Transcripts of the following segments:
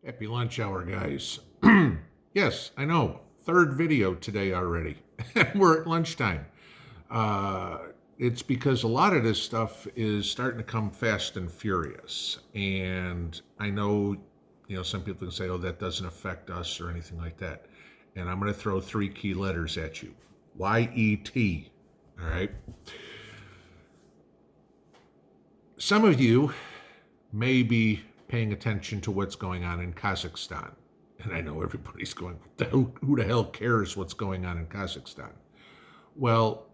Happy lunch hour, guys. Yes, I know. Third video today already. We're at lunchtime. It's because a lot of this stuff is starting to come fast and furious. And I know, some people can say, oh, that doesn't affect us or anything like that. And I'm going to throw three key letters at you. YET. All right. Some of you may be paying attention to what's going on in Kazakhstan. And I know everybody's going, who the hell cares what's going on in Kazakhstan? Well,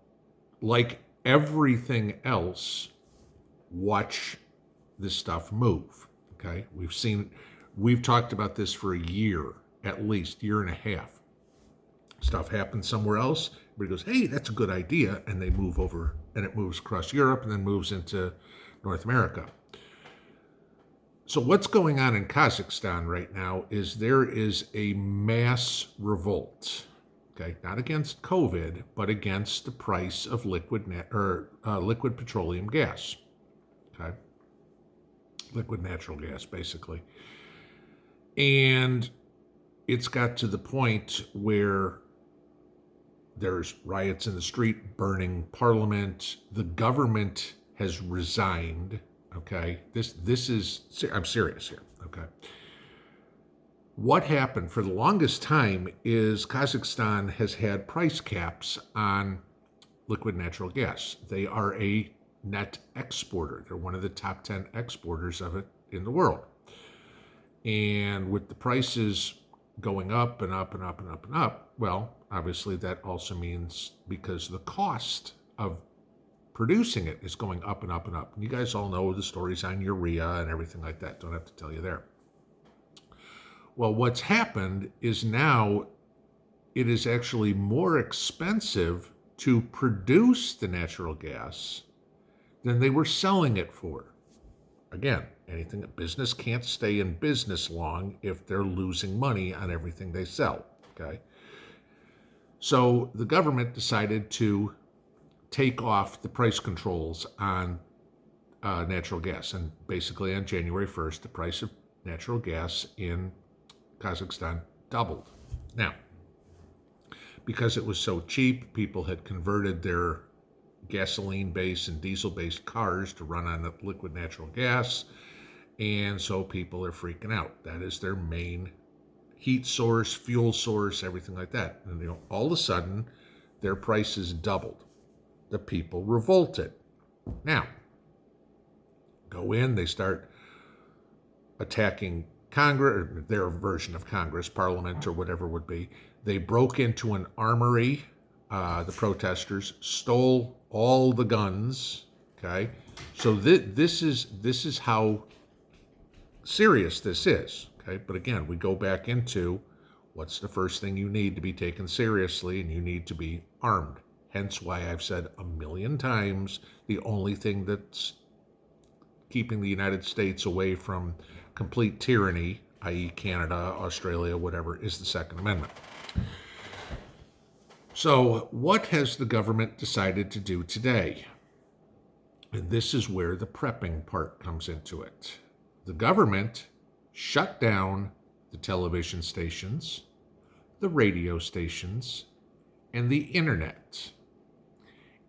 like everything else, watch this stuff move, okay? We've talked about this for a year, at least, year and a half. Stuff happens somewhere else, everybody goes, hey, that's a good idea, and they move over, and it moves across Europe and then moves into North America. So what's going on in Kazakhstan right now is there is a mass revolt, okay, not against COVID, but against the price of liquid petroleum gas, okay, liquid natural gas, basically. And it's got to the point where there's riots in the street, burning parliament. The government has resigned. Okay, this is, I'm serious here, okay. What happened for the longest time is Kazakhstan has had price caps on liquid natural gas. They are a net exporter. They're one of the top 10 exporters of it in the world. And with the prices going up and up and up and up and up, well, obviously that also means because the cost of producing it is going up and up and up. And you guys all know the stories on urea and everything like that. Don't have to tell you there. Well, what's happened is now it is actually more expensive to produce the natural gas than they were selling it for. Again, a business can't stay in business long if they're losing money on everything they sell, okay? So the government decided to take off the price controls on natural gas. And basically on January 1st, the price of natural gas in Kazakhstan doubled. Now, because it was so cheap, people had converted their gasoline-based and diesel-based cars to run on liquid natural gas, and so people are freaking out. That is their main heat source, fuel source, everything like that. And all of a sudden, their prices doubled. The people revolted. Now, go in, they start attacking Congress, or their version of Congress, Parliament, or whatever it would be. They broke into an armory, the protesters, stole all the guns, okay? So this is how serious this is, okay? But again, we go back into what's the first thing you need to be taken seriously, and you need to be armed. Hence why I've said a million times, the only thing that's keeping the United States away from complete tyranny, i.e. Canada, Australia, whatever, is the Second Amendment. So what has the government decided to do today? And this is where the prepping part comes into it. The government shut down the television stations, the radio stations, and the internet,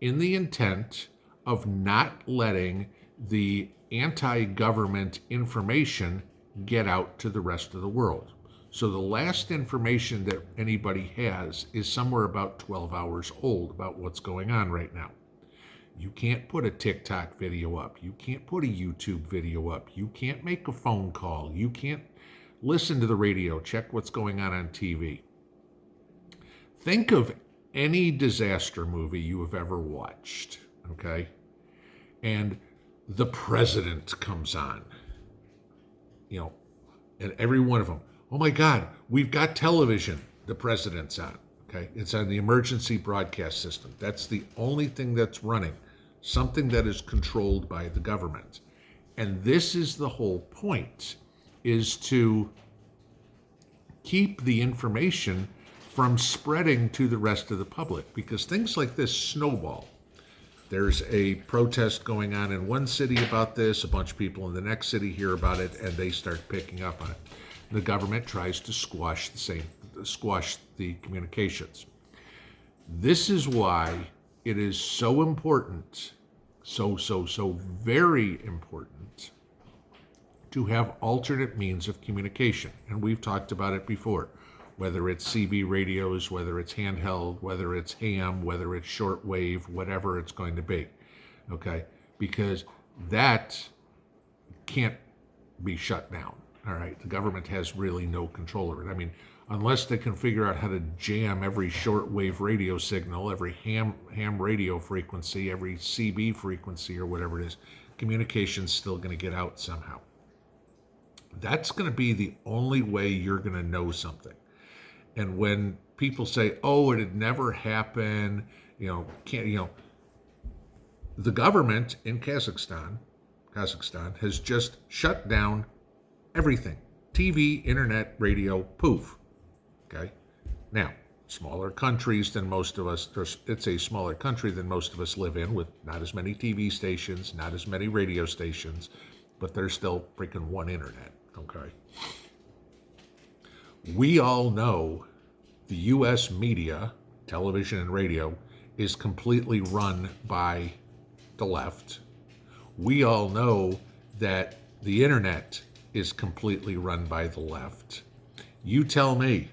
in the intent of not letting the anti-government information get out to the rest of the world. So the last information that anybody has is somewhere about 12 hours old about what's going on right now. You can't put a TikTok video up. You can't put a YouTube video up. You can't make a phone call. You can't listen to the radio, check what's going on TV. Think of any disaster movie you have ever watched, okay? And the president comes on, and every one of them, oh my God, we've got television, the president's on, okay? It's on the emergency broadcast system. That's the only thing that's running, something that is controlled by the government. And this is the whole point, is to keep the information from spreading to the rest of the public, because things like this snowball. There's a protest going on in one city about this, a bunch of people in the next city hear about it, and they start picking up on it. The government tries to squash the communications. This is why it is so important, so very important, to have alternate means of communication. And we've talked about it before, whether it's CB radios, whether it's handheld, whether it's ham, whether it's shortwave, whatever it's going to be, okay? Because that can't be shut down, all right? The government has really no control over it. I mean, unless they can figure out how to jam every shortwave radio signal, every ham radio frequency, every CB frequency, or whatever it is, communication's still going to get out somehow. That's going to be the only way you're going to know something. And when people say, "Oh, it'd never happen," the government in Kazakhstan has just shut down everything: TV, internet, radio, poof. Okay. Now, smaller countries than most of us. It's a smaller country than most of us live in, with not as many TV stations, not as many radio stations, but there's still freaking one internet. Okay. We all know the U.S. media, television and radio, is completely run by the left. We all know that the internet is completely run by the left. You tell me,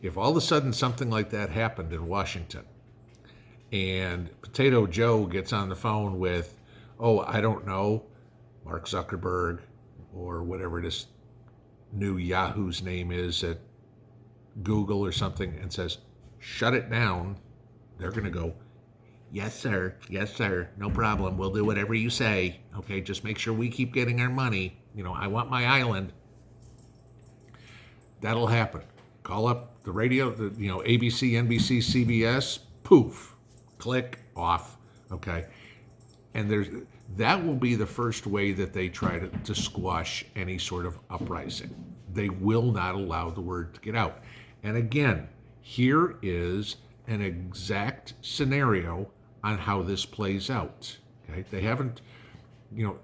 if all of a sudden something like that happened in Washington and Potato Joe gets on the phone with, I don't know, Mark Zuckerberg, or whatever this new Yahoo's name is at Google or something, and says, "Shut it down," they're going to go, yes sir, no problem, we'll do whatever you say. Okay, just make sure we keep getting our money. I want my island. That'll happen. Call up the radio, ABC, NBC, CBS, poof, click, off. Okay, and that will be the first way that they try to squash any sort of uprising. They will not allow the word to get out. And again, here is an exact scenario on how this plays out. Okay, they haven't,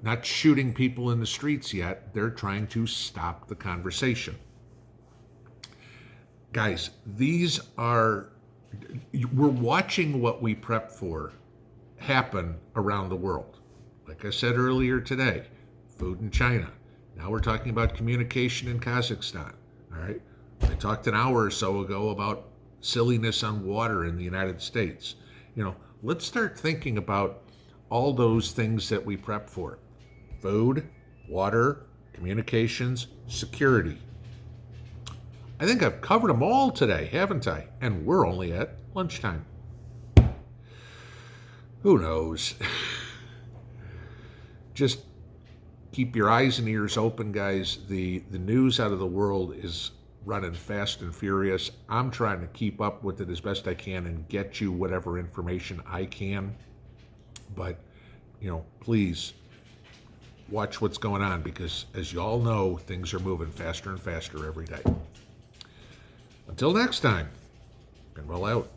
not shooting people in the streets yet. They're trying to stop the conversation. Guys, we're watching what we prep for happen around the world. Like I said earlier today, food in China. Now we're talking about communication in Kazakhstan. All right. I talked an hour or so ago about silliness on water in the United States. Let's start thinking about all those things that we prep for: food, water, communications, security. I think I've covered them all today, haven't I? And we're only at lunchtime. Who knows? Just keep your eyes and ears open, guys. The news out of the world is running fast and furious. I'm trying to keep up with it as best I can and get you whatever information I can. But, please watch what's going on, because as you all know, things are moving faster and faster every day. Until next time, Pinball out.